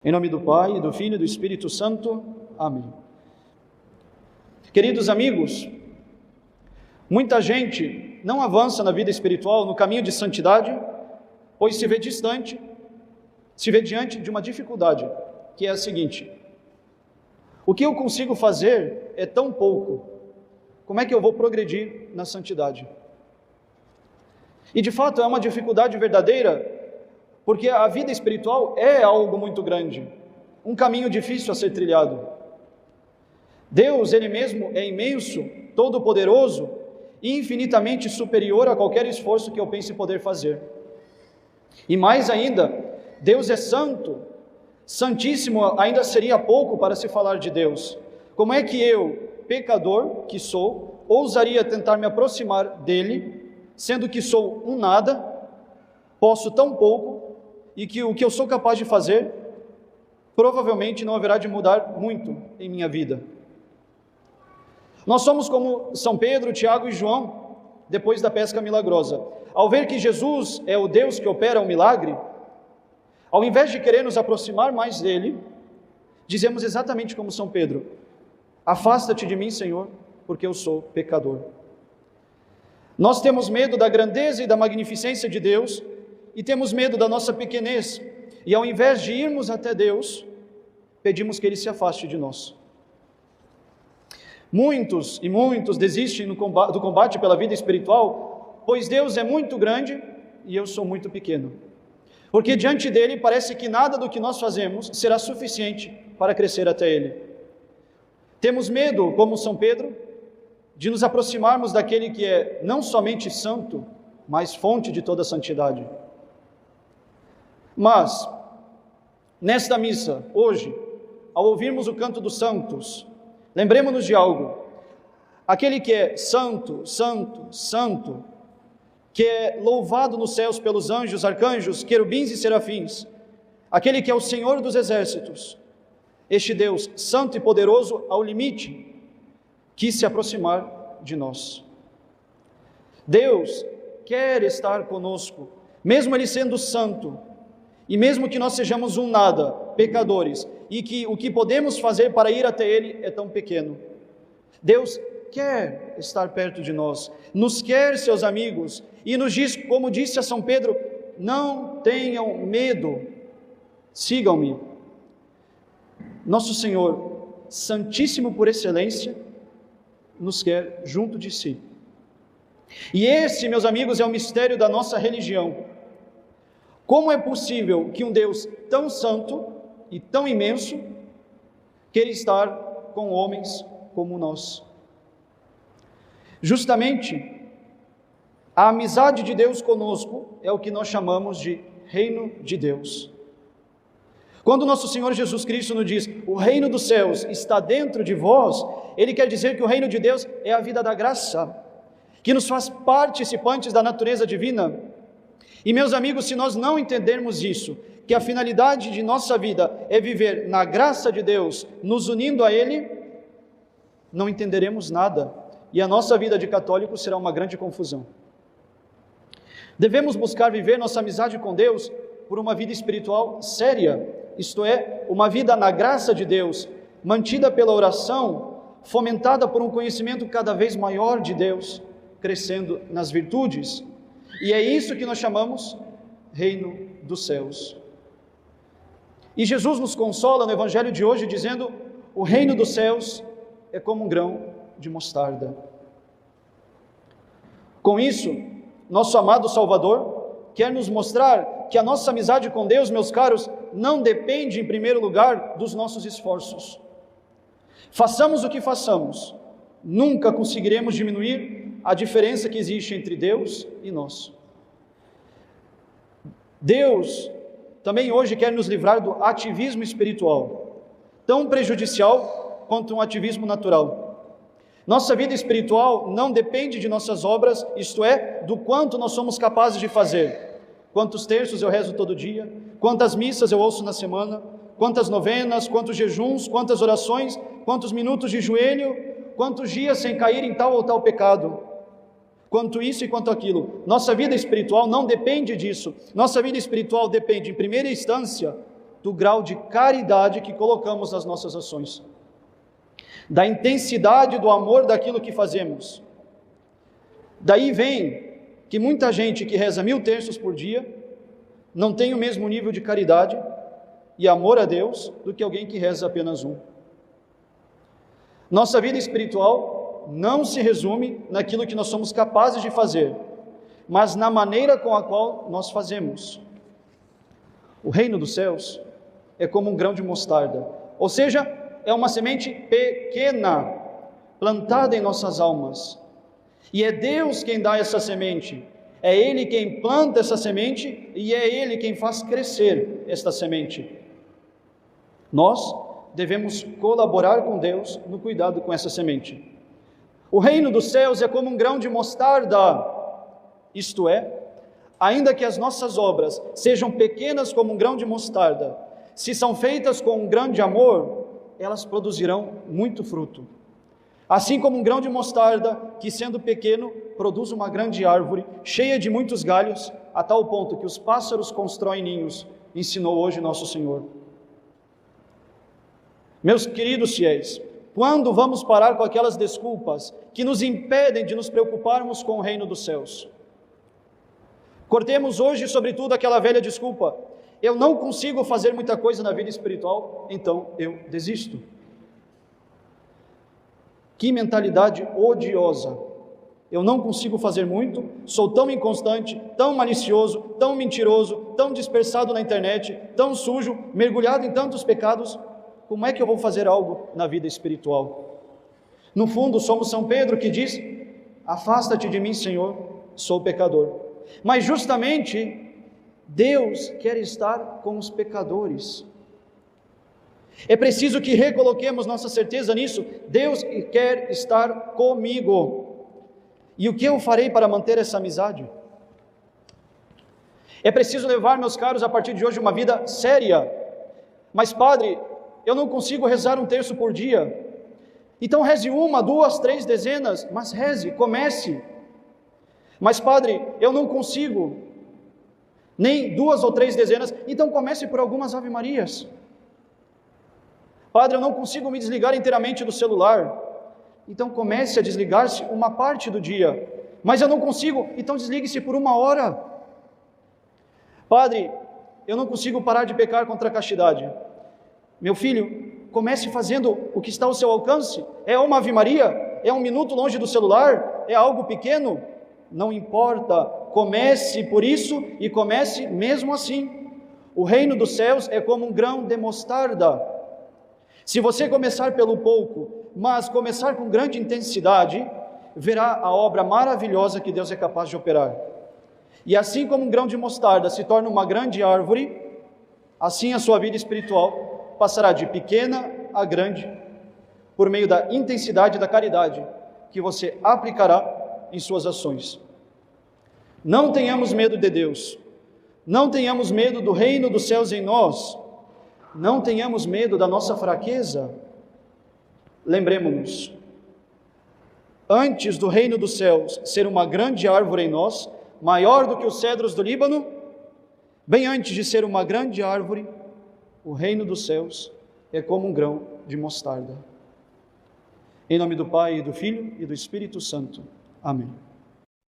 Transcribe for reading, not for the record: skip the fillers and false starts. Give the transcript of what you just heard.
Em nome do Pai, do Filho e do Espírito Santo. Amém. Queridos amigos, muita gente não avança na vida espiritual, no caminho de santidade, pois se vê distante, se vê diante de uma dificuldade, que é a seguinte: o que eu consigo fazer é tão pouco, como é que eu vou progredir na santidade? E de fato é uma dificuldade verdadeira, porque a vida espiritual é algo muito grande, um caminho difícil a ser trilhado. Deus, Ele mesmo, é imenso, todo-poderoso e infinitamente superior a qualquer esforço que eu pense poder fazer. E mais ainda, Deus é santo, santíssimo ainda seria pouco para se falar de Deus. Como é que eu, pecador que sou, ousaria tentar me aproximar dEle, sendo que sou um nada, posso tão pouco, e que o que eu sou capaz de fazer, provavelmente não haverá de mudar muito em minha vida. Nós somos como São Pedro, Tiago e João, depois da pesca milagrosa. Ao ver que Jesus é o Deus que opera o milagre, ao invés de querer nos aproximar mais dele, dizemos exatamente como São Pedro: afasta-te de mim, Senhor, porque eu sou pecador. Nós temos medo da grandeza e da magnificência de Deus, e temos medo da nossa pequenez, e ao invés de irmos até Deus, pedimos que Ele se afaste de nós. Muitos e muitos desistem do combate pela vida espiritual, pois Deus é muito grande e eu sou muito pequeno. Porque diante dEle parece que nada do que nós fazemos será suficiente para crescer até Ele. Temos medo, como São Pedro, de nos aproximarmos daquele que é não somente santo, mas fonte de toda a santidade. Mas, nesta missa, hoje, ao ouvirmos o canto dos santos, lembremos-nos de algo: aquele que é santo, santo, santo, que é louvado nos céus pelos anjos, arcanjos, querubins e serafins, aquele que é o Senhor dos exércitos, este Deus santo e poderoso ao limite, quis se aproximar de nós. Deus quer estar conosco, mesmo Ele sendo santo, e mesmo que nós sejamos um nada, pecadores, e que o que podemos fazer para ir até Ele é tão pequeno. Deus quer estar perto de nós, nos quer seus amigos, e nos diz, como disse a São Pedro: não tenham medo, sigam-me. Nosso Senhor, santíssimo por excelência, nos quer junto de si. E esse, meus amigos, é o mistério da nossa religião. Como é possível que um Deus tão santo e tão imenso queira estar com homens como nós? Justamente, a amizade de Deus conosco é o que nós chamamos de reino de Deus. Quando nosso Senhor Jesus Cristo nos diz: o reino dos céus está dentro de vós, Ele quer dizer que o reino de Deus é a vida da graça, que nos faz participantes da natureza divina. E meus amigos, se nós não entendermos isso, que a finalidade de nossa vida é viver na graça de Deus, nos unindo a Ele, não entenderemos nada, e a nossa vida de católico será uma grande confusão. Devemos buscar viver nossa amizade com Deus por uma vida espiritual séria, isto é, uma vida na graça de Deus, mantida pela oração, fomentada por um conhecimento cada vez maior de Deus, crescendo nas virtudes. E é isso que nós chamamos reino dos céus. E Jesus nos consola no Evangelho de hoje dizendo: o reino dos céus é como um grão de mostarda. Com isso, nosso amado Salvador quer nos mostrar que a nossa amizade com Deus, meus caros, não depende em primeiro lugar dos nossos esforços. Façamos o que façamos, nunca conseguiremos diminuir a diferença que existe entre Deus e nós. Deus também hoje quer nos livrar do ativismo espiritual, tão prejudicial quanto um ativismo natural. Nossa vida espiritual não depende de nossas obras, isto é, do quanto nós somos capazes de fazer. Quantos terços eu rezo todo dia, quantas missas eu ouço na semana, quantas novenas, quantos jejuns, quantas orações, quantos minutos de joelho, quantos dias sem cair em tal ou tal pecado. Quanto isso e quanto aquilo. Nossa vida espiritual não depende disso. Nossa vida espiritual depende, em primeira instância, do grau de caridade que colocamos nas nossas ações, da intensidade do amor daquilo que fazemos. Daí vem que muita gente que reza 1000 terços por dia não tem o mesmo nível de caridade e amor a Deus do que alguém que reza apenas um. Nossa vida espiritual não se resume naquilo que nós somos capazes de fazer, mas na maneira com a qual nós fazemos. O reino dos céus é como um grão de mostarda, ou seja, é uma semente pequena, plantada em nossas almas. E é Deus quem dá essa semente, é Ele quem planta essa semente e é Ele quem faz crescer esta semente. Nós devemos colaborar com Deus no cuidado com essa semente. O reino dos céus é como um grão de mostarda, isto é, ainda que as nossas obras sejam pequenas como um grão de mostarda, se são feitas com um grande amor, elas produzirão muito fruto. Assim como um grão de mostarda, que sendo pequeno, produz uma grande árvore, cheia de muitos galhos, a tal ponto que os pássaros constroem ninhos, ensinou hoje nosso Senhor. Meus queridos fiéis, quando vamos parar com aquelas desculpas que nos impedem de nos preocuparmos com o reino dos céus? Cortemos hoje, sobretudo, aquela velha desculpa: eu não consigo fazer muita coisa na vida espiritual, então eu desisto. Que mentalidade odiosa! Eu não consigo fazer muito, sou tão inconstante, tão malicioso, tão mentiroso, tão dispersado na internet, tão sujo, mergulhado em tantos pecados, como é que eu vou fazer algo na vida espiritual? No fundo, somos São Pedro que diz: afasta-te de mim, Senhor, sou pecador. Mas justamente Deus quer estar com os pecadores. É preciso que recoloquemos nossa certeza nisso. Deus quer estar comigo. E o que eu farei para manter essa amizade? É preciso levar, meus caros, a partir de hoje uma vida séria. Mas, padre, eu não consigo rezar 1 terço por dia. Então reze 1, 2, 3 dezenas, mas reze, comece. Mas, padre, eu não consigo nem 2 ou 3 dezenas, então comece por algumas Ave Marias. Padre, eu não consigo me desligar inteiramente do celular, então comece a desligar-se uma parte do dia. Mas eu não consigo, então desligue-se por 1 hora. Padre, eu não consigo parar de pecar contra a castidade. Meu filho, comece fazendo o que está ao seu alcance. É uma Ave Maria? É 1 minuto longe do celular? É algo pequeno? Não importa, comece por isso e comece mesmo assim. O reino dos céus é como um grão de mostarda. Se você começar pelo pouco, mas começar com grande intensidade, verá a obra maravilhosa que Deus é capaz de operar. E assim como um grão de mostarda se torna uma grande árvore, assim a sua vida espiritual passará de pequena a grande, por meio da intensidade da caridade que você aplicará em suas ações. Não tenhamos medo de Deus, não tenhamos medo do reino dos céus em nós, não tenhamos medo da nossa fraqueza. Lembremos-nos, antes do reino dos céus ser uma grande árvore em nós, maior do que os cedros do Líbano, bem antes de ser uma grande árvore, o reino dos céus é como um grão de mostarda. Em nome do Pai, e do Filho e do Espírito Santo. Amém.